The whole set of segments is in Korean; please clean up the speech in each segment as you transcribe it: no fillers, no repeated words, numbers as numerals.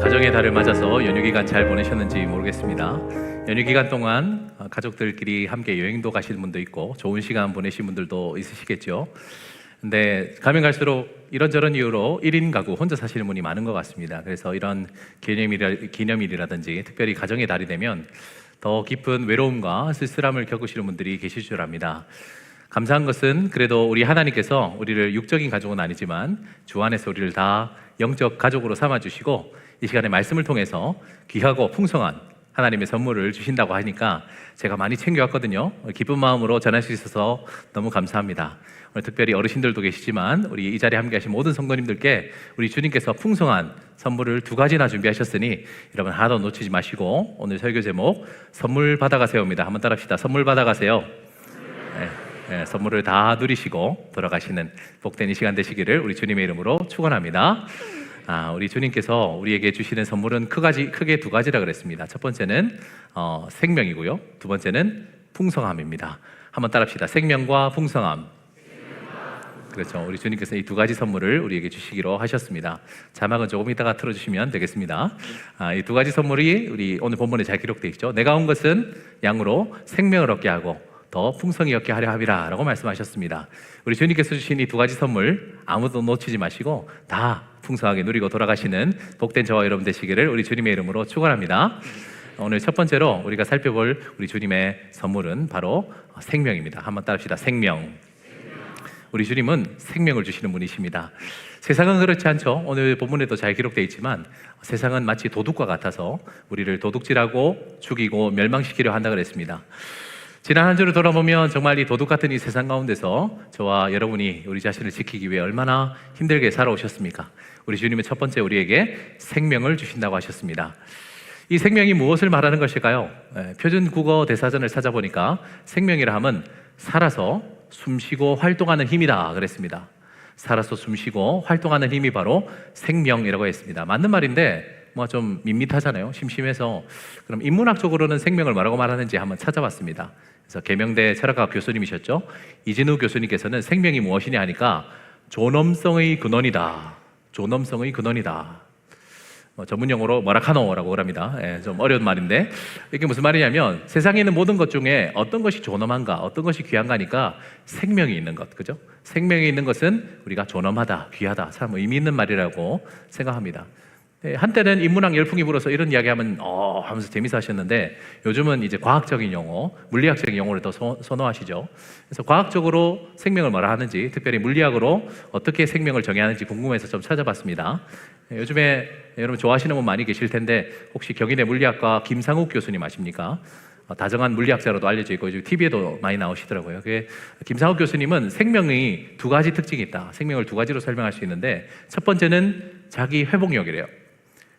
가정의 달을 맞아서 연휴 기간 잘 보내셨는지 모르겠습니다. 연휴 기간 동안 가족들끼리 함께 여행도 가시는 분도 있고 좋은 시간 보내신 분들도 있으시겠죠. 근데 가면 갈수록 이런저런 이유로 1인 가구 혼자 사시는 분이 많은 것 같습니다. 그래서 이런 기념일이라든지 특별히 가정의 달이 되면 더 깊은 외로움과 쓸쓸함을 겪으시는 분들이 계실 줄 압니다. 감사한 것은 그래도 우리 하나님께서 우리를 육적인 가족은 아니지만 주 안에서 우리를 다 영적 가족으로 삼아주시고 이 시간에 말씀을 통해서 귀하고 풍성한 하나님의 선물을 주신다고 하니까 제가 많이 챙겨왔거든요. 기쁜 마음으로 전할 수 있어서 너무 감사합니다. 오늘 특별히 어르신들도 계시지만 우리 이 자리에 함께 하신 모든 성도님들께 우리 주님께서 풍성한 선물을 2가지나 준비하셨으니 여러분 하나도 놓치지 마시고 오늘 설교 제목 선물 받아가세요입니다. 한번 따라합시다. 선물 받아가세요. 네, 선물을 다 누리시고 돌아가시는 복된 이 시간 되시기를 우리 주님의 이름으로 축원합니다. 우리 주님께서 우리에게 주시는 선물은 크게 2가지라 그랬습니다. 첫 번째는 생명이고요. 두 번째는 풍성함입니다. 한번 따라합시다. 생명과 풍성함. 그렇죠. 우리 주님께서 이 2가지 선물을 우리에게 주시기로 하셨습니다. 자막은 조금 이따가 틀어주시면 되겠습니다. 이 2가지 선물이 우리 오늘 본문에 잘 기록되어 있죠. 내가 온 것은 양으로 생명을 얻게 하고 더 풍성히 얻게 하려 함이라 라고 말씀하셨습니다. 우리 주님께서 주신 이 2가지 선물 아무도 놓치지 마시고 다 풍성하게 누리고 돌아가시는 복된 저와 여러분 되시기를 우리 주님의 이름으로 축원합니다. 오늘 첫 번째로 우리가 살펴볼 우리 주님의 선물은 바로 생명입니다. 한번 따라합시다. 생명. 우리 주님은 생명을 주시는 분이십니다. 세상은 그렇지 않죠. 오늘 본문에도 잘 기록되어 있지만 세상은 마치 도둑과 같아서 우리를 도둑질하고 죽이고 멸망시키려 한다 그랬습니다. 지난 한 주를 돌아보면 정말 이 도둑 같은 이 세상 가운데서 저와 여러분이 우리 자신을 지키기 위해 얼마나 힘들게 살아오셨습니까? 우리 주님은 첫 번째 우리에게 생명을 주신다고 하셨습니다. 이 생명이 무엇을 말하는 것일까요? 표준 국어 대사전을 찾아보니까 생명이라 함은 살아서 숨쉬고 활동하는 힘이다 그랬습니다. 살아서 숨쉬고 활동하는 힘이 바로 생명이라고 했습니다. 맞는 말인데 좀 밋밋하잖아요. 심심해서 그럼 인문학적으로는 생명을 뭐라고 말하는지 한번 찾아봤습니다. 그래서 계명대 철학학 교수님이셨죠. 이진우 교수님께서는 생명이 무엇이냐 하니까 존엄성의 근원이다. 존엄성의 근원이다. 전문 용어로 뭐라카노라고 합니다. 좀 어려운 말인데 이게 무슨 말이냐면 세상에 있는 모든 것 중에 어떤 것이 존엄한가, 어떤 것이 귀한가니까 생명이 있는 것, 그죠? 생명이 있는 것은 우리가 존엄하다, 귀하다, 참 의미 있는 말이라고 생각합니다. 한때는 인문학 열풍이 불어서 이런 이야기하면 하면서 재미있어 하셨는데 요즘은 이제 과학적인 용어, 물리학적인 용어를 더 선호하시죠. 그래서 과학적으로 생명을 뭐라 하는지, 특별히 물리학으로 어떻게 생명을 정의하는지 궁금해서 좀 찾아봤습니다. 요즘에 여러분 좋아하시는 분 많이 계실 텐데 혹시 경희대 물리학과 김상욱 교수님 아십니까? 다정한 물리학자로도 알려져 있고 TV에도 많이 나오시더라고요. 김상욱 교수님은 생명이 2가지 특징이 있다. 생명을 2가지로 설명할 수 있는데 첫 번째는 자기 회복력이래요.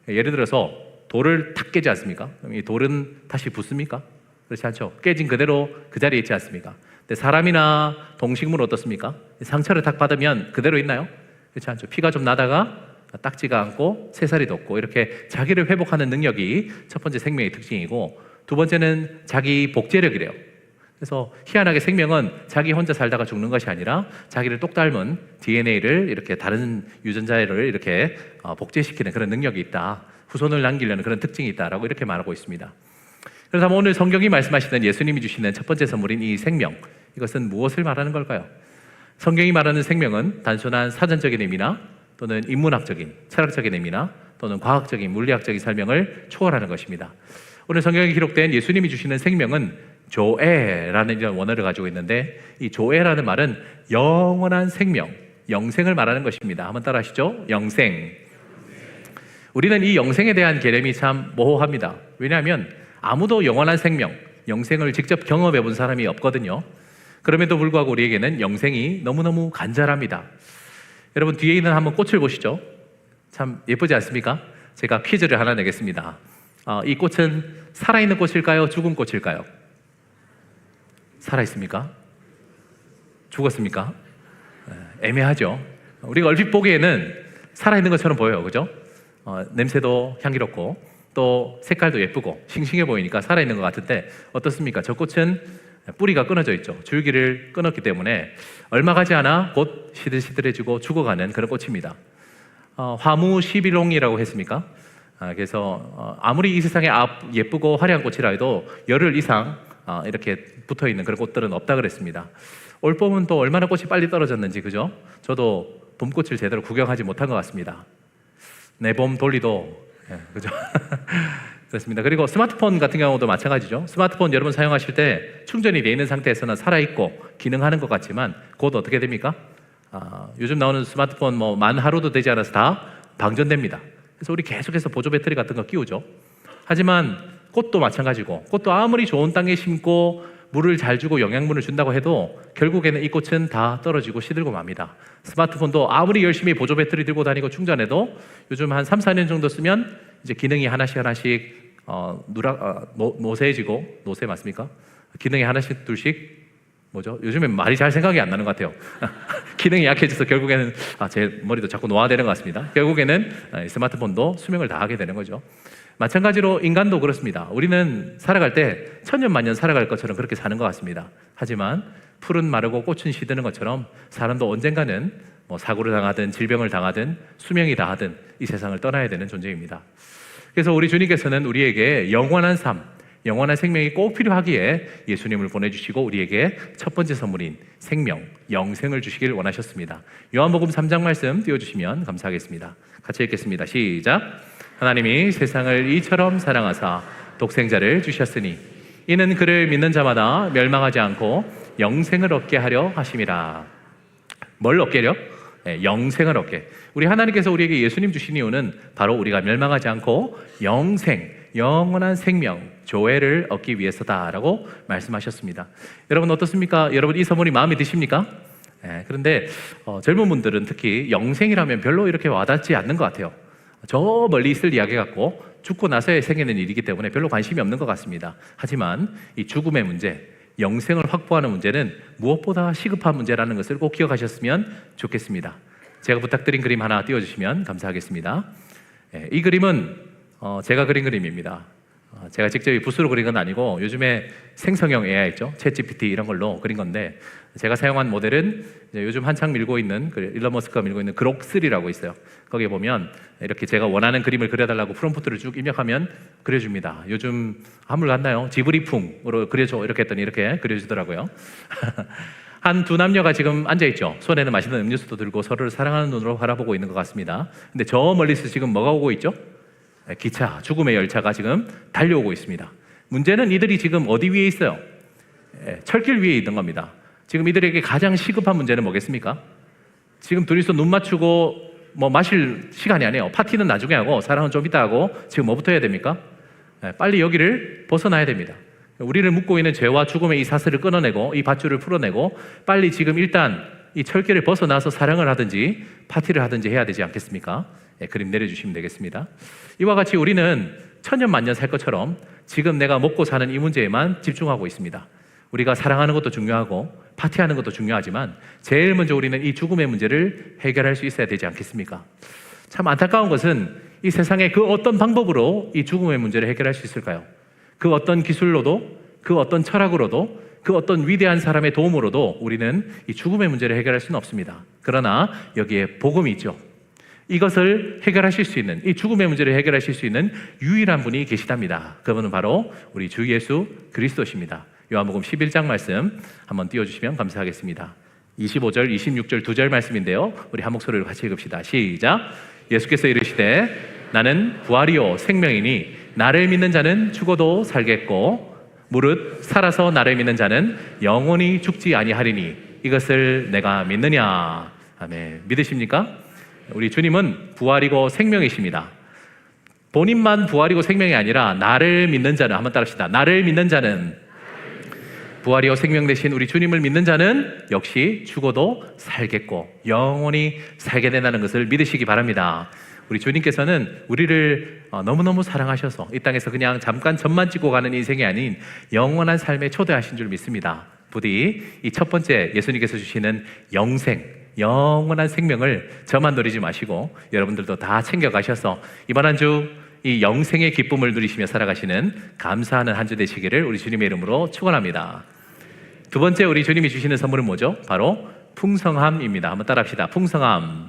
예를 들어서 돌을 탁 깨지 않습니까? 그럼 이 돌은 다시 붙습니까? 그렇지 않죠. 깨진 그대로 그 자리에 있지 않습니까? 근데 사람이나 동식물은 어떻습니까? 상처를 탁 받으면 그대로 있나요? 그렇지 않죠. 피가 좀 나다가 닦지가 않고 새살이 돋고 이렇게 자기를 회복하는 능력이 첫 번째 생명의 특징이고 두 번째는 자기 복제력이래요. 그래서 희한하게 생명은 자기 혼자 살다가 죽는 것이 아니라 자기를 똑 닮은 DNA를 이렇게 다른 유전자를 이렇게 복제시키는 그런 능력이 있다. 후손을 남기려는 그런 특징이 있다라고 이렇게 말하고 있습니다. 그래서 오늘 성경이 말씀하시는 예수님이 주시는 첫 번째 선물인 이 생명, 이것은 무엇을 말하는 걸까요? 성경이 말하는 생명은 단순한 사전적인 의미나 또는 인문학적인, 철학적인 의미나 또는 과학적인, 물리학적인 설명을 초월하는 것입니다. 오늘 성경에 기록된 예수님이 주시는 생명은 조에라는 이런 원어를 가지고 있는데 이 조에라는 말은 영원한 생명, 영생을 말하는 것입니다. 한번 따라 하시죠. 영생. 우리는 이 영생에 대한 개념이 참 모호합니다. 왜냐하면 아무도 영원한 생명, 영생을 직접 경험해 본 사람이 없거든요. 그럼에도 불구하고 우리에게는 영생이 너무너무 간절합니다. 여러분 뒤에 있는 한번 꽃을 보시죠. 참 예쁘지 않습니까? 제가 퀴즈를 하나 내겠습니다. 이 꽃은 살아있는 꽃일까요? 죽은 꽃일까요? 살아있습니까? 죽었습니까? 애매하죠. 우리가 얼핏 보기에는 살아있는 것처럼 보여요. 그죠? 냄새도 향기롭고 또 색깔도 예쁘고 싱싱해 보이니까 살아있는 것 같은데 어떻습니까? 저 꽃은 뿌리가 끊어져 있죠. 줄기를 끊었기 때문에 얼마 가지 않아 곧 시들시들해지고 죽어가는 그런 꽃입니다. 화무 시비롱이라고 했습니까? 그래서 아무리 이 세상에 예쁘고 화려한 꽃이라 해도 열흘 이상 이렇게 붙어있는 그런 꽃들은 없다 그랬습니다. 올 봄은 또 얼마나 꽃이 빨리 떨어졌는지, 그죠? 저도 봄꽃을 제대로 구경하지 못한 것 같습니다. 내 봄 돌리도, 그죠? 그렇습니다. 그리고 스마트폰 같은 경우도 마찬가지죠. 스마트폰 여러분 사용하실 때 충전이 되어 있는 상태에서는 살아있고 기능하는 것 같지만 곧 어떻게 됩니까? 요즘 나오는 스마트폰 만 하루도 되지 않아서 다 방전됩니다. 그래서 우리 계속해서 보조 배터리 같은 거 끼우죠. 하지만 꽃도 마찬가지고, 꽃도 아무리 좋은 땅에 심고 물을 잘 주고 영양분을 준다고 해도 결국에는 이 꽃은 다 떨어지고 시들고 맙니다. 스마트폰도 아무리 열심히 보조 배터리 들고 다니고 충전해도 요즘 한 3, 4년 정도 쓰면 이제 기능이 하나씩 노쇠해지고, 노쇠 맞습니까? 기능이 하나씩 둘씩, 뭐죠? 요즘엔 말이 잘 생각이 안 나는 것 같아요. 기능이 약해져서 결국에는 제 머리도 자꾸 노화되는 것 같습니다. 결국에는 스마트폰도 수명을 다하게 되는 거죠. 마찬가지로 인간도 그렇습니다. 우리는 살아갈 때 천년만년 살아갈 것처럼 그렇게 사는 것 같습니다. 하지만 풀은 마르고 꽃은 시드는 것처럼 사람도 언젠가는 사고를 당하든 질병을 당하든 수명이 다하든 이 세상을 떠나야 되는 존재입니다. 그래서 우리 주님께서는 우리에게 영원한 삶, 영원한 생명이 꼭 필요하기에 예수님을 보내주시고 우리에게 첫 번째 선물인 생명, 영생을 주시길 원하셨습니다. 요한복음 3장 말씀 띄워주시면 감사하겠습니다. 같이 읽겠습니다. 시작. 하나님이 세상을 이처럼 사랑하사 독생자를 주셨으니 이는 그를 믿는 자마다 멸망하지 않고 영생을 얻게 하려 하심이라. 뭘 얻게려? 영생을 얻게. 우리 하나님께서 우리에게 예수님 주신 이유는 바로 우리가 멸망하지 않고 영생, 영원한 생명, 조회를 얻기 위해서다라고 말씀하셨습니다. 여러분 어떻습니까? 여러분 이 선물이 마음에 드십니까? 그런데 젊은 분들은 특히 영생이라면 별로 이렇게 와닿지 않는 것 같아요. 저 멀리 있을 이야기 같고 죽고 나서야 생기는 일이기 때문에 별로 관심이 없는 것 같습니다. 하지만 이 죽음의 문제, 영생을 확보하는 문제는 무엇보다 시급한 문제라는 것을 꼭 기억하셨으면 좋겠습니다. 제가 부탁드린 그림 하나 띄워주시면 감사하겠습니다. 이 그림은 제가 그린 그림입니다. 제가 직접 붓으로 그린 건 아니고 요즘에 생성형 AI 있죠? 챗GPT 이런 걸로 그린 건데, 제가 사용한 모델은 요즘 한창 밀고 있는 일론 머스크가 밀고 있는 그록3라고 있어요. 거기에 보면 이렇게 제가 원하는 그림을 그려달라고 프롬프트를 쭉 입력하면 그려줍니다. 요즘 한물 갔나요? 지브리풍으로 그려줘 이렇게 했더니 이렇게 그려주더라고요. 한 두 남녀가 지금 앉아있죠. 손에는 맛있는 음료수도 들고 서로를 사랑하는 눈으로 바라보고 있는 것 같습니다. 근데 저 멀리서 지금 뭐가 오고 있죠? 기차, 죽음의 열차가 지금 달려오고 있습니다. 문제는 이들이 지금 어디 위에 있어요? 철길 위에 있는 겁니다. 지금 이들에게 가장 시급한 문제는 뭐겠습니까? 지금 둘이서 눈 맞추고 마실 시간이 아니에요. 파티는 나중에 하고 사랑은 좀 이따 하고 지금 뭐부터 해야 됩니까? 빨리 여기를 벗어나야 됩니다. 우리를 묶고 있는 죄와 죽음의 이 사슬을 끊어내고 이 밧줄을 풀어내고 빨리 지금 일단 이 철길을 벗어나서 사랑을 하든지 파티를 하든지 해야 되지 않겠습니까? 그림 내려주시면 되겠습니다. 이와 같이 우리는 천년만년 살 것처럼 지금 내가 먹고 사는 이 문제에만 집중하고 있습니다. 우리가 사랑하는 것도 중요하고 파티하는 것도 중요하지만 제일 먼저 우리는 이 죽음의 문제를 해결할 수 있어야 되지 않겠습니까? 참 안타까운 것은 이 세상에 그 어떤 방법으로 이 죽음의 문제를 해결할 수 있을까요? 그 어떤 기술로도, 그 어떤 철학으로도, 그 어떤 위대한 사람의 도움으로도 우리는 이 죽음의 문제를 해결할 수는 없습니다. 그러나 여기에 복음이 있죠. 이것을 해결하실 수 있는, 이 죽음의 문제를 해결하실 수 있는 유일한 분이 계시답니다. 그분은 바로 우리 주 예수 그리스도십니다. 요한복음 11장 말씀 한번 띄워주시면 감사하겠습니다. 25절, 26절 두 절 말씀인데요. 우리 한 목소리로 같이 읽읍시다. 시작. 예수께서 이르시되 나는 부활이요 생명이니 나를 믿는 자는 죽어도 살겠고 무릇 살아서 나를 믿는 자는 영원히 죽지 아니하리니 이것을 내가 믿느냐. 아멘. 믿으십니까? 우리 주님은 부활이고 생명이십니다. 본인만 부활이고 생명이 아니라 나를 믿는 자는, 한번 따라합시다. 나를 믿는 자는, 부활이요 생명 되신 우리 주님을 믿는 자는 역시 죽어도 살겠고 영원히 살게 된다는 것을 믿으시기 바랍니다. 우리 주님께서는 우리를 너무너무 사랑하셔서 이 땅에서 그냥 잠깐 점만 찍고 가는 인생이 아닌 영원한 삶에 초대하신 줄 믿습니다. 부디 이 첫 번째 예수님께서 주시는 영생, 영원한 생명을 저만 누리지 마시고 여러분들도 다 챙겨가셔서 이번 한 주 이 영생의 기쁨을 누리시며 살아가시는 감사하는 한 주 되시기를 우리 주님의 이름으로 축원합니다. 두 번째 우리 주님이 주시는 선물은 뭐죠? 바로 풍성함입니다. 한번 따라합시다. 풍성함.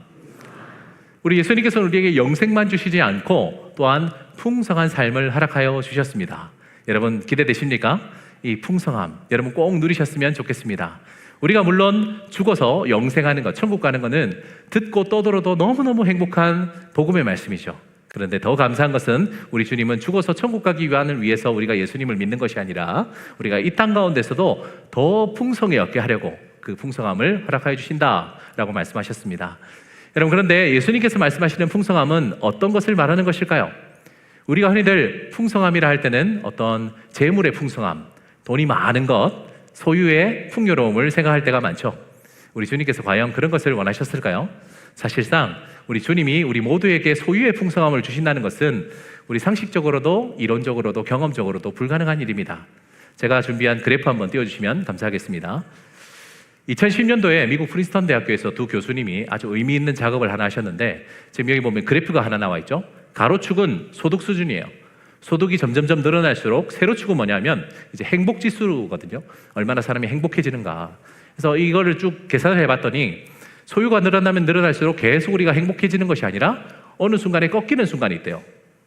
우리 예수님께서는 우리에게 영생만 주시지 않고 또한 풍성한 삶을 허락하여 주셨습니다. 여러분 기대되십니까? 이 풍성함 여러분 꼭 누리셨으면 좋겠습니다. 우리가 물론 죽어서 영생하는 것, 천국 가는 것은 듣고 떠들어도 너무너무 행복한 복음의 말씀이죠. 그런데 더 감사한 것은 우리 주님은 죽어서 천국 가기 위함을 위해서 우리가 예수님을 믿는 것이 아니라 우리가 이 땅 가운데서도 더 풍성히 얻게 하려고 그 풍성함을 허락하여 주신다라고 말씀하셨습니다. 여러분 그런데 예수님께서 말씀하시는 풍성함은 어떤 것을 말하는 것일까요? 우리가 흔히들 풍성함이라 할 때는 어떤 재물의 풍성함, 돈이 많은 것, 소유의 풍요로움을 생각할 때가 많죠. 우리 주님께서 과연 그런 것을 원하셨을까요? 사실상 우리 주님이 우리 모두에게 소유의 풍성함을 주신다는 것은 우리 상식적으로도 이론적으로도 경험적으로도 불가능한 일입니다. 제가 준비한 그래프 한번 띄워주시면 감사하겠습니다. 2010년도에 미국 프린스턴 대학교에서 두 교수님이 아주 의미 있는 작업을 하나 하셨는데 지금 여기 보면 그래프가 하나 나와 있죠. 가로축은 소득 수준이에요. 소득이 점점점 늘어날수록 세로축은 뭐냐면 이제 행복지수거든요. 얼마나 사람이 행복해지는가. 그래서 이거를 쭉 계산을 해봤더니 소유가 늘어나면 늘어날수록 계속 우리가 행복해지는 것이 아니라 어느 순간에 꺾이는 순간이 있대요.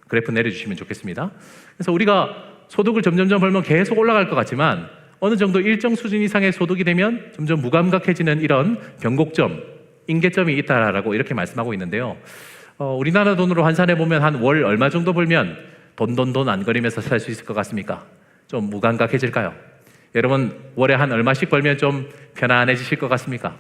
그래프 내려주시면 좋겠습니다. 그래서 우리가 소득을 점점점 벌면 계속 올라갈 것 같지만 어느 정도 일정 수준 이상의 소득이 되면 점점 무감각해지는 이런 변곡점, 임계점이 있다라고 이렇게 말씀하고 있는데요. 우리나라 돈으로 환산해 보면 한 월 얼마 정도 벌면 돈 안 거리면서 살 수 있을 것 같습니까? 좀 무감각해질까요? 여러분 월에 한 얼마씩 벌면 좀 편안해지실 것 같습니까?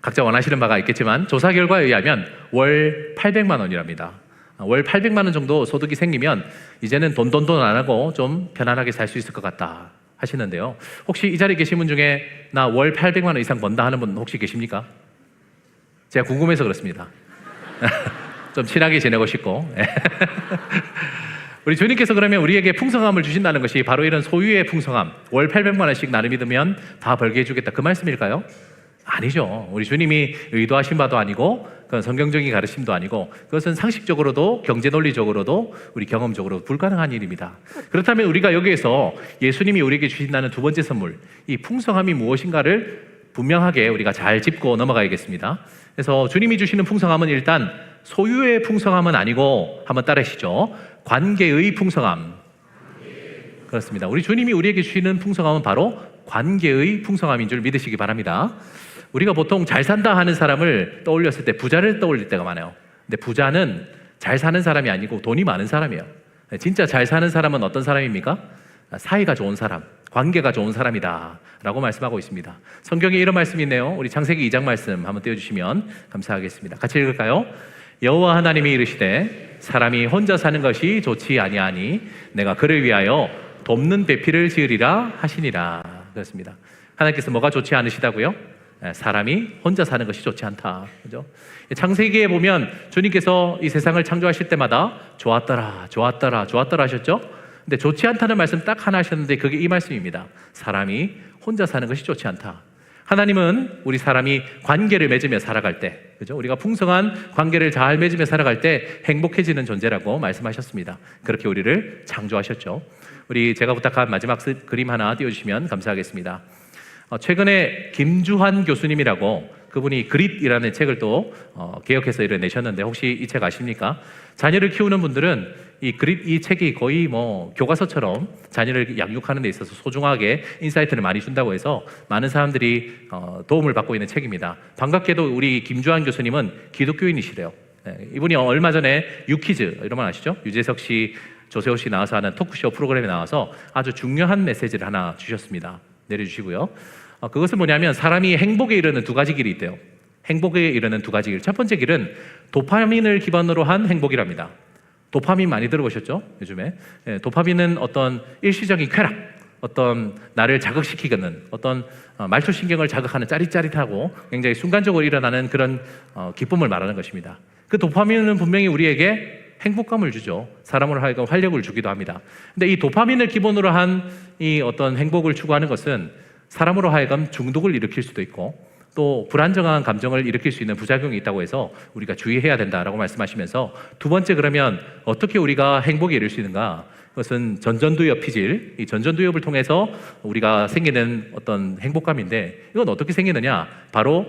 각자 원하시는 바가 있겠지만 조사 결과에 의하면 월 800만 원이랍니다. 월 800만 원 정도 소득이 생기면 이제는 돈 안 하고 좀 편안하게 살 수 있을 것 같다 하시는데요. 혹시 이 자리에 계신 분 중에 나 월 800만 원 이상 번다 하는 분 혹시 계십니까? 제가 궁금해서 그렇습니다. 좀 친하게 지내고 싶고 우리 주님께서 그러면 우리에게 풍성함을 주신다는 것이 바로 이런 소유의 풍성함, 월 800만 원씩 나를 믿으면 다 벌게 해주겠다 그 말씀일까요? 아니죠. 우리 주님이 의도하신 바도 아니고 그건 성경적인 가르침도 아니고 그것은 상식적으로도 경제 논리적으로도 우리 경험적으로도 불가능한 일입니다. 그렇다면 우리가 여기에서 예수님이 우리에게 주신다는 두 번째 선물, 이 풍성함이 무엇인가를 분명하게 우리가 잘 짚고 넘어가야겠습니다. 그래서 주님이 주시는 풍성함은 일단 소유의 풍성함은 아니고 한번 따라하시죠. 관계의 풍성함. 그렇습니다. 우리 주님이 우리에게 주시는 풍성함은 바로 관계의 풍성함인 줄 믿으시기 바랍니다. 우리가 보통 잘 산다 하는 사람을 떠올렸을 때 부자를 떠올릴 때가 많아요. 근데 부자는 잘 사는 사람이 아니고 돈이 많은 사람이에요. 진짜 잘 사는 사람은 어떤 사람입니까? 사이가 좋은 사람, 관계가 좋은 사람이다 라고 말씀하고 있습니다. 성경에 이런 말씀이 있네요. 우리 창세기 2장 말씀 한번 띄워주시면 감사하겠습니다. 같이 읽을까요? 여호와 하나님이 이르시되 사람이 혼자 사는 것이 좋지 아니하니 내가 그를 위하여 돕는 배필을 지으리라 하시니라. 그렇습니다. 하나님께서 뭐가 좋지 않으시다고요? 사람이 혼자 사는 것이 좋지 않다. 그죠? 창세기에 보면 주님께서 이 세상을 창조하실 때마다 좋았더라 하셨죠? 근데 좋지 않다는 말씀 딱 하나 하셨는데 그게 이 말씀입니다. 사람이 혼자 사는 것이 좋지 않다. 하나님은 우리 사람이 관계를 맺으며 살아갈 때, 그죠? 우리가 풍성한 관계를 잘 맺으며 살아갈 때 행복해지는 존재라고 말씀하셨습니다. 그렇게 우리를 창조하셨죠. 우리 제가 부탁한 마지막 그림 하나 띄워주시면 감사하겠습니다. 최근에 김주환 교수님이라고 그분이 그릿이라는 책을 또 개혁해서 내셨는데 혹시 이 책 아십니까? 자녀를 키우는 분들은 이 그릿 이 책이 거의 뭐 교과서처럼 자녀를 양육하는 데 있어서 소중하게 인사이트를 많이 준다고 해서 많은 사람들이 도움을 받고 있는 책입니다. 반갑게도 우리 김주환 교수님은 기독교인이시래요. 이분이 얼마 전에 유퀴즈 이런 말 아시죠? 유재석 씨, 조세호 씨 나와서 하는 토크쇼 프로그램에 나와서 아주 중요한 메시지를 하나 주셨습니다. 내려주시고요. 그것은 뭐냐면 사람이 행복에 이르는 두 가지 길이 있대요. 행복에 이르는 두 가지 길. 첫 번째 길은 도파민을 기반으로 한 행복이랍니다. 도파민 많이 들어보셨죠? 요즘에. 도파민은 어떤 일시적인 쾌락, 어떤 나를 자극시키는 어떤 말초신경을 자극하는 짜릿짜릿하고 굉장히 순간적으로 일어나는 그런 기쁨을 말하는 것입니다. 그 도파민은 분명히 우리에게 행복감을 주죠. 사람으로 하여금 활력을 주기도 합니다. 근데 이 도파민을 기본으로 한 이 어떤 행복을 추구하는 것은 사람으로 하여금 중독을 일으킬 수도 있고 또 불안정한 감정을 일으킬 수 있는 부작용이 있다고 해서 우리가 주의해야 된다라고 말씀하시면서 두 번째 그러면 어떻게 우리가 행복에 이를 수 있는가? 그것은 전전두엽 피질, 이 전전두엽을 통해서 우리가 생기는 어떤 행복감인데 이건 어떻게 생기느냐? 바로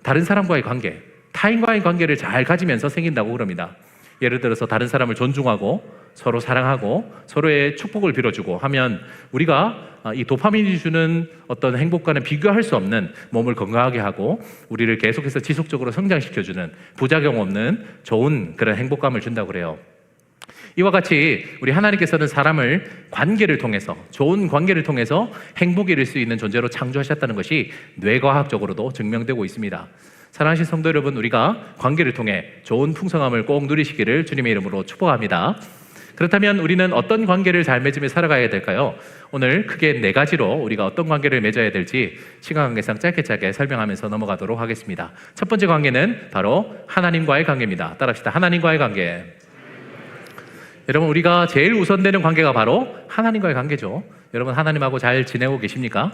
다른 사람과의 관계, 타인과의 관계를 잘 가지면서 생긴다고 그럽니다. 예를 들어서 다른 사람을 존중하고 서로 사랑하고 서로의 축복을 빌어주고 하면 우리가 이 도파민이 주는 어떤 행복과는 비교할 수 없는 몸을 건강하게 하고 우리를 계속해서 지속적으로 성장시켜주는 부작용 없는 좋은 그런 행복감을 준다고 그래요. 이와 같이 우리 하나님께서는 사람을 관계를 통해서, 좋은 관계를 통해서 행복을 이룰 수 있는 존재로 창조하셨다는 것이 뇌과학적으로도 증명되고 있습니다. 사랑하신 성도 여러분, 우리가 관계를 통해 좋은 풍성함을 꼭 누리시기를 주님의 이름으로 축복합니다. 그렇다면 우리는 어떤 관계를 잘 맺으며 살아가야 될까요? 오늘 크게 4가지로 우리가 어떤 관계를 맺어야 될지 시간 관계상 짧게 설명하면서 넘어가도록 하겠습니다. 첫 번째 관계는 바로 하나님과의 관계입니다. 따라합시다. 하나님과의 관계. 여러분, 우리가 제일 우선되는 관계가 바로 하나님과의 관계죠. 여러분, 하나님하고 잘 지내고 계십니까?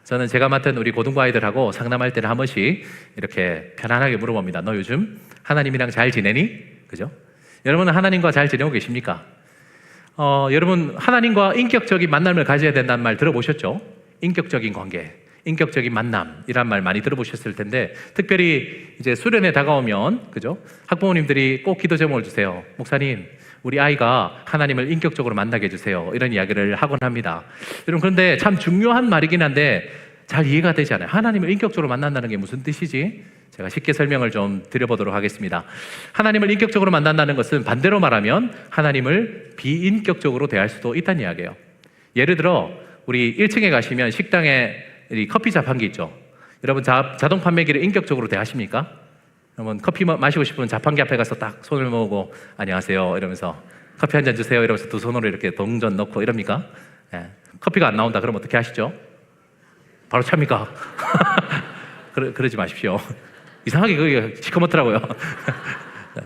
저는 제가 맡은 우리 고등부 아이들하고 상담할 때는 한 번씩 이렇게 편안하게 물어봅니다. 너 요즘 하나님이랑 잘 지내니? 그죠? 여러분은 하나님과 잘 지내고 계십니까? 여러분, 하나님과 인격적인 만남을 가져야 된다는 말 들어보셨죠? 인격적인 관계, 인격적인 만남이란 말 많이 들어보셨을 텐데, 특별히 이제 수련회 다가오면, 그죠? 학부모님들이 꼭 기도 제목을 주세요. 목사님, 우리 아이가 하나님을 인격적으로 만나게 해주세요. 이런 이야기를 하곤 합니다. 여러분, 그런데 참 중요한 말이긴 한데 잘 이해가 되지 않아요. 하나님을 인격적으로 만난다는 게 무슨 뜻이지? 제가 쉽게 설명을 좀 드려보도록 하겠습니다. 하나님을 인격적으로 만난다는 것은 반대로 말하면 하나님을 비인격적으로 대할 수도 있다는 이야기예요. 예를 들어 우리 1층에 가시면 식당에 커피 자판기 있죠. 여러분, 자동 판매기를 인격적으로 대하십니까? 여러분, 커피 마시고 싶으면 자판기 앞에 가서 딱 손을 모으고 안녕하세요 이러면서 커피 한 잔 주세요 이러면서 두 손으로 이렇게 동전 넣고 이럽니까? 예. 커피가 안 나온다 그러면 어떻게 하시죠? 바로 찹니까? 그러지 마십시오. 이상하게 그게 시커멓더라고요.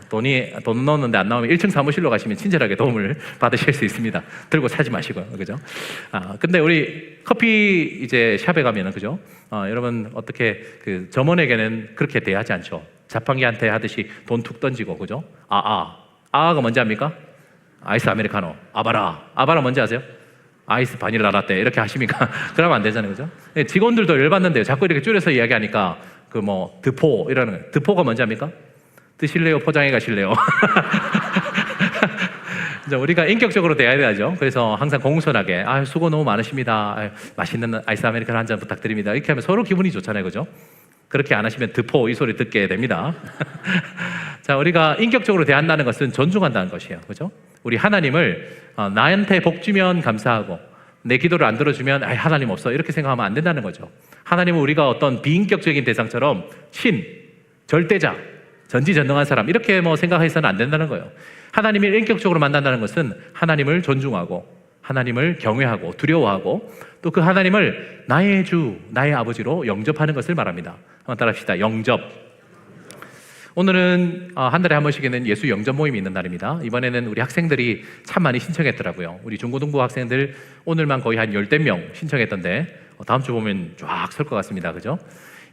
돈 넣었는데 안 나오면 1층 사무실로 가시면 친절하게 도움을 받으실 수 있습니다. 들고 사지 마시고요. 그죠? 근데 우리 커피 이제 샵에 가면은, 그죠? 여러분, 어떻게 그 점원에게는 그렇게 대하지 않죠. 자판기한테 하듯이 돈 툭 던지고, 그죠? 아가 뭔지 압니까? 아이스 아메리카노. 아바라 뭔지 아세요? 아이스 바닐라 라떼. 이렇게 하십니까? 그러면 안 되잖아요. 그죠? 직원들도 열받는데요. 자꾸 이렇게 줄여서 이야기하니까 드포 이러는, 드포가 뭔지 압니까? 드실래요? 포장해 가실래요? 우리가 인격적으로 대해야 되죠. 그래서 항상 공손하게 수고 너무 많으십니다. 맛있는 아이스 아메리카노 한 잔 부탁드립니다. 이렇게 하면 서로 기분이 좋잖아요. 그죠? 그렇게 안 하시면 드포 이 소리 듣게 됩니다. 자, 우리가 인격적으로 대한다는 것은 존중한다는 것이에요. 그죠? 우리 하나님을 나한테 복 주면 감사하고 내 기도를 안 들어주면 하나님 없어 이렇게 생각하면 안 된다는 거죠. 하나님은 우리가 어떤 비인격적인 대상처럼 신, 절대자, 전지전능한 사람 이렇게 생각해서는 안 된다는 거예요. 하나님을 인격적으로 만난다는 것은 하나님을 존중하고 하나님을 경외하고 두려워하고 또 그 하나님을 나의 주, 나의 아버지로 영접하는 것을 말합니다. 한번 따라합시다. 영접. 오늘은 한 달에 한 번씩 있는 예수 영접 모임이 있는 날입니다. 이번에는 우리 학생들이 참 많이 신청했더라고요. 우리 중고등부 학생들 오늘만 거의 한 10명 신청했던데 다음 주 보면 쫙 설 것 같습니다. 그죠?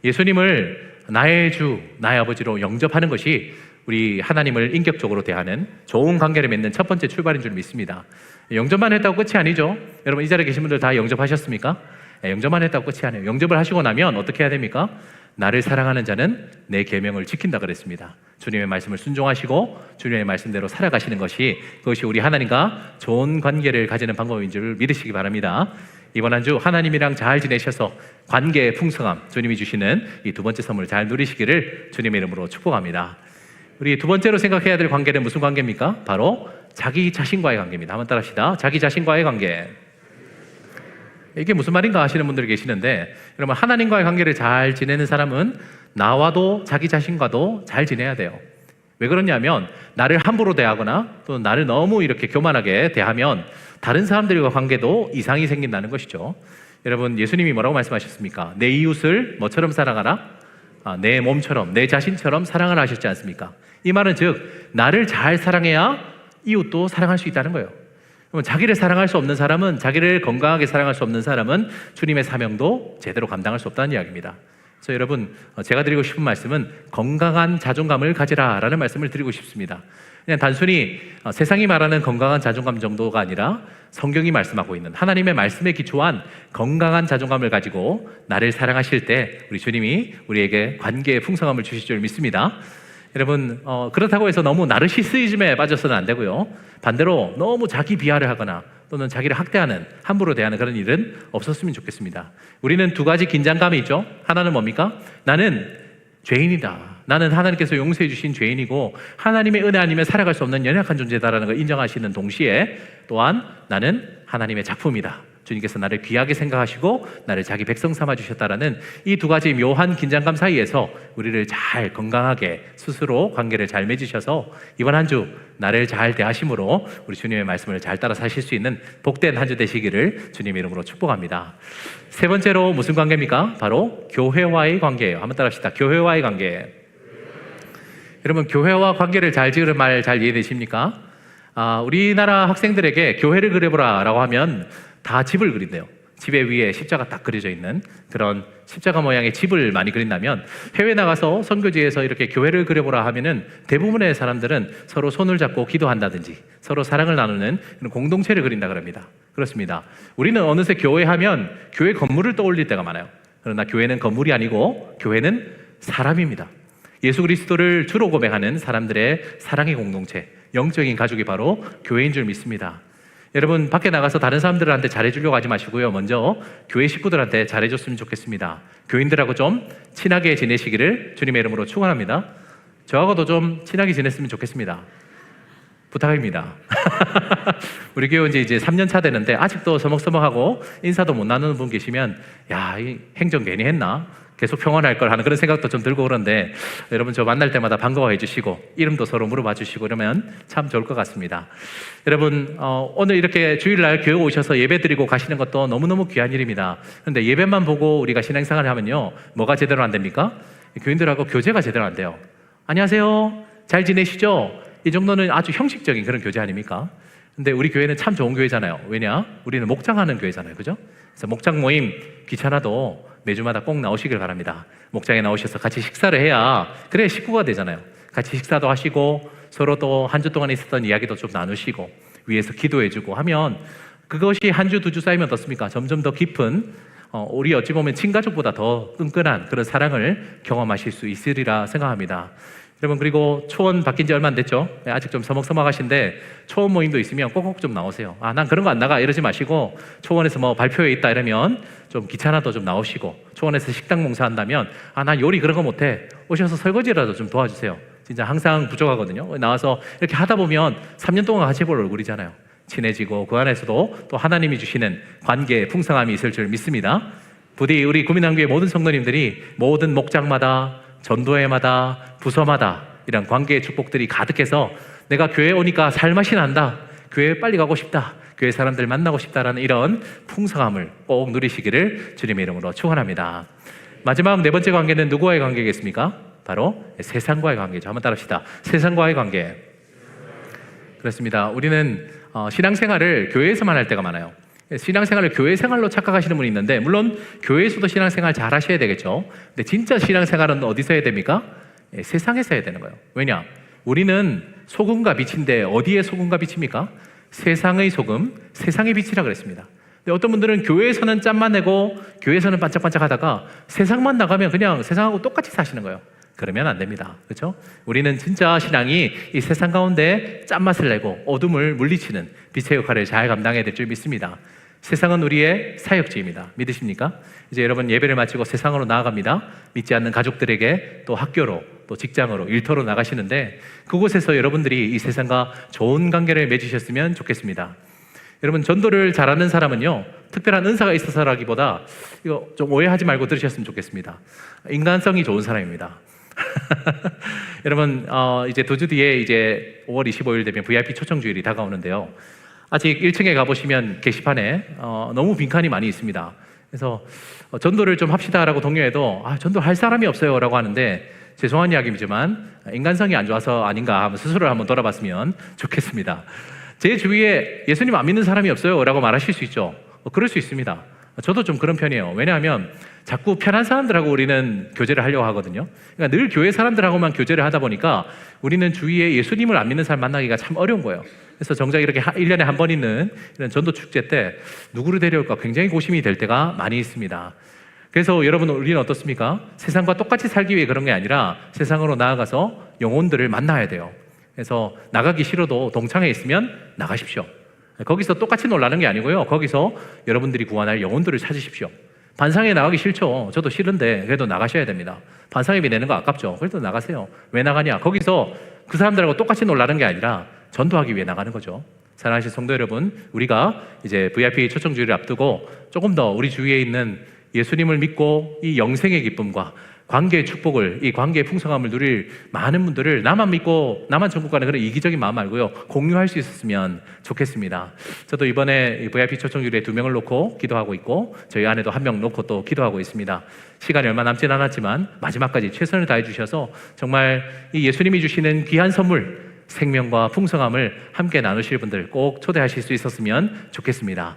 예수님을 나의 주, 나의 아버지로 영접하는 것이 우리 하나님을 인격적으로 대하는 좋은 관계를 맺는 첫 번째 출발인 줄 믿습니다. 영접만 했다고 끝이 아니죠. 여러분, 이 자리에 계신 분들 다 영접하셨습니까? 영접만 했다고 끝이 아니에요. 영접을 하시고 나면 어떻게 해야 됩니까? 나를 사랑하는 자는 내 계명을 지킨다 그랬습니다. 주님의 말씀을 순종하시고 주님의 말씀대로 살아가시는 것이, 그것이 우리 하나님과 좋은 관계를 가지는 방법인 줄 믿으시기 바랍니다. 이번 한 주 하나님이랑 잘 지내셔서 관계의 풍성함, 주님이 주시는 이 두 번째 선물을 잘 누리시기를 주님의 이름으로 축복합니다. 우리 두 번째로 생각해야 될 관계는 무슨 관계입니까? 바로 자기 자신과의 관계입니다. 한번 따라합시다. 자기 자신과의 관계. 이게 무슨 말인가 하시는 분들이 계시는데, 여러분, 하나님과의 관계를 잘 지내는 사람은 나와도 자기 자신과도 잘 지내야 돼요. 왜 그러냐면 나를 함부로 대하거나 또 나를 너무 이렇게 교만하게 대하면 다른 사람들과 관계도 이상이 생긴다는 것이죠. 여러분, 예수님이 뭐라고 말씀하셨습니까? 내 이웃을 뭐처럼 사랑하라? 내 몸처럼, 내 자신처럼 사랑을 하셨지 않습니까? 이 말은 즉 나를 잘 사랑해야 이웃도 사랑할 수 있다는 거예요. 자기를 사랑할 수 없는 사람은, 자기를 건강하게 사랑할 수 없는 사람은 주님의 사명도 제대로 감당할 수 없다는 이야기입니다. 그래서 여러분, 제가 드리고 싶은 말씀은 건강한 자존감을 가지라라는 말씀을 드리고 싶습니다. 그냥 단순히 세상이 말하는 건강한 자존감 정도가 아니라 성경이 말씀하고 있는 하나님의 말씀에 기초한 건강한 자존감을 가지고 나를 사랑하실 때 우리 주님이 우리에게 관계의 풍성함을 주실 줄 믿습니다. 여러분 그렇다고 해서 너무 나르시시즘에 빠져서는 안 되고요. 반대로 너무 자기 비하를 하거나 또는 자기를 학대하는, 함부로 대하는 그런 일은 없었으면 좋겠습니다. 우리는 두 가지 긴장감이 있죠. 하나는 뭡니까? 나는 죄인이다. 나는 하나님께서 용서해 주신 죄인이고 하나님의 은혜 아니면 살아갈 수 없는 연약한 존재다라는 걸 인정하시는 동시에 또한 나는 하나님의 작품이다. 주님께서 나를 귀하게 생각하시고 나를 자기 백성 삼아 주셨다라는 이 두 가지 묘한 긴장감 사이에서 우리를 잘 건강하게 스스로 관계를 잘 맺으셔서 이번 한 주 나를 잘 대하심으로 우리 주님의 말씀을 잘 따라 사실 수 있는 복된 한 주 되시기를 주님의 이름으로 축복합니다. 세 번째로 무슨 관계입니까? 바로 교회와의 관계예요. 한번 따라 합시다. 교회와의 관계. 여러분, 교회와 관계를 잘 지으는 말 잘 이해되십니까? 우리나라 학생들에게 교회를 그려보라 라고 하면 다 집을 그린대요. 집에 위에 십자가 딱 그려져 있는 그런 십자가 모양의 집을 많이 그린다면, 해외 나가서 선교지에서 이렇게 교회를 그려보라 하면은 대부분의 사람들은 서로 손을 잡고 기도한다든지 서로 사랑을 나누는 그런 공동체를 그린다 그럽니다. 그렇습니다. 우리는 어느새 교회 하면 교회 건물을 떠올릴 때가 많아요. 그러나 교회는 건물이 아니고 교회는 사람입니다. 예수 그리스도를 주로 고백하는 사람들의 사랑의 공동체, 영적인 가족이 바로 교회인 줄 믿습니다. 여러분, 밖에 나가서 다른 사람들한테 잘해주려고 하지 마시고요. 먼저 교회 식구들한테 잘해줬으면 좋겠습니다. 교인들하고 좀 친하게 지내시기를 주님의 이름으로 축원합니다. 저하고도 좀 친하게 지냈으면 좋겠습니다. 부탁입니다. 우리 교회 이제 3년 차 되는데 아직도 서먹서먹하고 인사도 못 나누는 분 계시면, 야, 이 행정 괜히 했나? 계속 평안할 걸 하는 그런 생각도 좀 들고 그런데, 여러분 저 만날 때마다 반가워해 주시고 이름도 서로 물어봐 주시고 그러면 참 좋을 것 같습니다. 여러분, 오늘 이렇게 주일날 교회 오셔서 예배 드리고 가시는 것도 너무너무 귀한 일입니다. 그런데 예배만 보고 우리가 신앙생활을 하면요, 뭐가 제대로 안 됩니까? 교인들하고 교제가 제대로 안 돼요. 안녕하세요, 잘 지내시죠? 이 정도는 아주 형식적인 그런 교제 아닙니까? 근데 우리 교회는 참 좋은 교회잖아요. 왜냐? 우리는 목장하는 교회잖아요. 그죠? 그래서 목장 모임 귀찮아도 매주마다 꼭 나오시길 바랍니다. 목장에 나오셔서 같이 식사를 해야 그래 식구가 되잖아요. 같이 식사도 하시고 서로 또 한 주 동안 있었던 이야기도 좀 나누시고 위에서 기도해주고 하면 그것이 한 주, 두 주 쌓이면 어떻습니까? 점점 더 깊은, 우리 어찌 보면 친가족보다 더 끈끈한 그런 사랑을 경험하실 수 있으리라 생각합니다. 여러분, 그리고 초원 바뀐 지 얼마 안 됐죠? 아직 좀 서먹서먹하신데 초원 모임도 있으면 꼭꼭 좀 나오세요. 난 그런 거 안 나가 이러지 마시고, 초원에서 뭐 발표회 있다 이러면 좀 귀찮아도 좀 나오시고, 초원에서 식당 봉사한다면 난 요리 그런 거 못해, 오셔서 설거지라도 좀 도와주세요. 진짜 항상 부족하거든요. 나와서 이렇게 하다 보면 3년 동안 같이 볼 얼굴이잖아요. 친해지고 그 안에서도 또 하나님이 주시는 관계의 풍성함이 있을 줄 믿습니다. 부디 우리 구민항교회 모든 성도님들이 모든 목장마다, 전도회마다, 부서마다 이런 관계의 축복들이 가득해서 내가 교회에 오니까 살맛이 난다, 교회에 빨리 가고 싶다, 교회 사람들 만나고 싶다라는 이런 풍성함을 꼭 누리시기를 주님의 이름으로 축원합니다. 마지막 네 번째 관계는 누구와의 관계겠습니까? 바로 세상과의 관계죠. 한번 따라합시다. 세상과의 관계. 그렇습니다. 우리는 신앙생활을 교회에서만 할 때가 많아요. 신앙생활을 교회생활로 착각하시는 분이 있는데, 물론 교회에서도 신앙생활 잘 하셔야 되겠죠. 근데 진짜 신앙생활은 어디서 해야 됩니까? 세상에서 해야 되는 거예요. 왜냐? 우리는 소금과 빛인데 어디에 소금과 빛입니까? 세상의 소금, 세상의 빛이라 그랬습니다. 근데 어떤 분들은 교회에서는 짬만 내고 교회에서는 반짝반짝 하다가 세상만 나가면 그냥 세상하고 똑같이 사시는 거예요. 그러면 안 됩니다. 그렇죠? 우리는 진짜 신앙이 이 세상 가운데 짠맛을 내고 어둠을 물리치는 빛의 역할을 잘 감당해야 될 줄 믿습니다. 세상은 우리의 사역지입니다. 믿으십니까? 이제 여러분 예배를 마치고 세상으로 나아갑니다. 믿지 않는 가족들에게 또 학교로 또 직장으로 일터로 나가시는데, 그곳에서 여러분들이 이 세상과 좋은 관계를 맺으셨으면 좋겠습니다. 여러분, 전도를 잘하는 사람은요, 특별한 은사가 있어서라기보다, 이거 좀 오해하지 말고 들으셨으면 좋겠습니다. 인간성이 좋은 사람입니다. 여러분, 이제 두 주 뒤에 이제 5월 25일 되면 VIP 초청 주일이 다가오는데요. 아직 1층에 가보시면 게시판에 너무 빈칸이 많이 있습니다. 그래서 전도를 좀 합시다라고 독려해도 전도 할 사람이 없어요 라고 하는데, 죄송한 이야기지만 인간성이 안 좋아서 아닌가 하면 스스로를 한번 돌아봤으면 좋겠습니다. 제 주위에 예수님 안 믿는 사람이 없어요 라고 말하실 수 있죠. 그럴 수 있습니다. 저도 좀 그런 편이에요. 왜냐하면 자꾸 편한 사람들하고 우리는 교제를 하려고 하거든요. 그러니까 늘 교회 사람들하고만 교제를 하다 보니까 우리는 주위에 예수님을 안 믿는 사람 만나기가 참 어려운 거예요. 그래서 정작 이렇게 1년에 한 번 있는 이런 전도 축제 때 누구를 데려올까 굉장히 고심이 될 때가 많이 있습니다. 그래서 여러분, 우리는 어떻습니까? 세상과 똑같이 살기 위해 그런 게 아니라 세상으로 나아가서 영혼들을 만나야 돼요. 그래서 나가기 싫어도 동창회 있으면 나가십시오. 거기서 똑같이 놀라는 게 아니고요. 거기서 여러분들이 구원할 영혼들을 찾으십시오. 반상회 나가기 싫죠. 저도 싫은데 그래도 나가셔야 됩니다. 반상회비 내는 거 아깝죠. 그래도 나가세요. 왜 나가냐? 거기서 그 사람들하고 똑같이 놀라는 게 아니라 전도하기 위해 나가는 거죠. 사랑하신 성도 여러분, 우리가 이제 VIP 초청주의를 앞두고 조금 더 우리 주위에 있는 예수님을 믿고 이 영생의 기쁨과 관계의 축복을, 이 관계의 풍성함을 누릴 많은 분들을 나만 믿고 나만 천국 가는 그런 이기적인 마음 말고요, 공유할 수 있었으면 좋겠습니다. 저도 이번에 VIP 초청주일에 2명을 놓고 기도하고 있고 저희 아내도 1명 놓고 또 기도하고 있습니다. 시간이 얼마 남진 않았지만 마지막까지 최선을 다해 주셔서 정말 이 예수님이 주시는 귀한 선물, 생명과 풍성함을 함께 나누실 분들 꼭 초대하실 수 있었으면 좋겠습니다.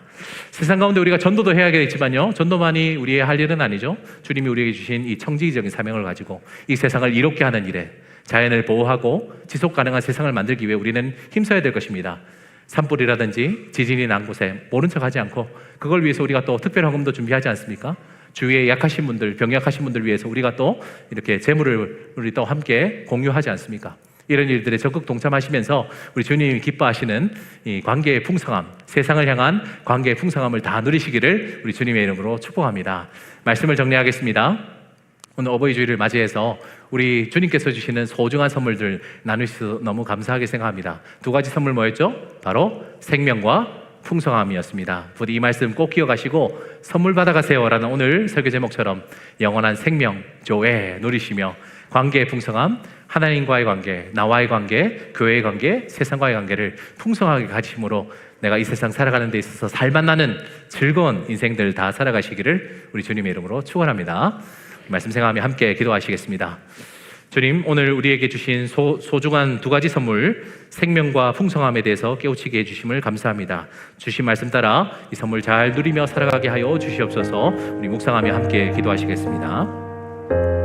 세상 가운데 우리가 전도도 해야겠지만요, 전도만이 우리의 할 일은 아니죠. 주님이 우리에게 주신 이 청지기적인 사명을 가지고 이 세상을 이롭게 하는 일에, 자연을 보호하고 지속 가능한 세상을 만들기 위해 우리는 힘써야 될 것입니다. 산불이라든지 지진이 난 곳에 모른 척하지 않고 그걸 위해서 우리가 또 특별 헌금도 준비하지 않습니까? 주위에 약하신 분들, 병약하신 분들 위해서 우리가 또 이렇게 재물을 우리 또 함께 공유하지 않습니까? 이런 일들에 적극 동참하시면서 우리 주님이 기뻐하시는 이 관계의 풍성함, 세상을 향한 관계의 풍성함을 다 누리시기를 우리 주님의 이름으로 축복합니다. 말씀을 정리하겠습니다. 오늘 어버이 주일을 맞이해서 우리 주님께서 주시는 소중한 선물들 나누셔서 너무 감사하게 생각합니다. 2가지 선물 뭐였죠? 바로 생명과 풍성함이었습니다. 부디 이 말씀 꼭 기억하시고 선물 받아가세요라는 오늘 설교 제목처럼 영원한 생명, 조회 누리시며 관계의 풍성함, 하나님과의 관계, 나와의 관계, 교회의 관계, 세상과의 관계를 풍성하게 가지심으로 내가 이 세상 살아가는 데 있어서 살맛나는 즐거운 인생들 다 살아가시기를 우리 주님의 이름으로 축원합니다. 말씀 생각하며 함께 기도하시겠습니다. 주님, 오늘 우리에게 주신 소중한 2가지 선물, 생명과 풍성함에 대해서 깨우치게 해주심을 감사합니다. 주신 말씀 따라 이 선물 잘 누리며 살아가게 하여 주시옵소서. 우리 묵상하며 함께 기도하시겠습니다.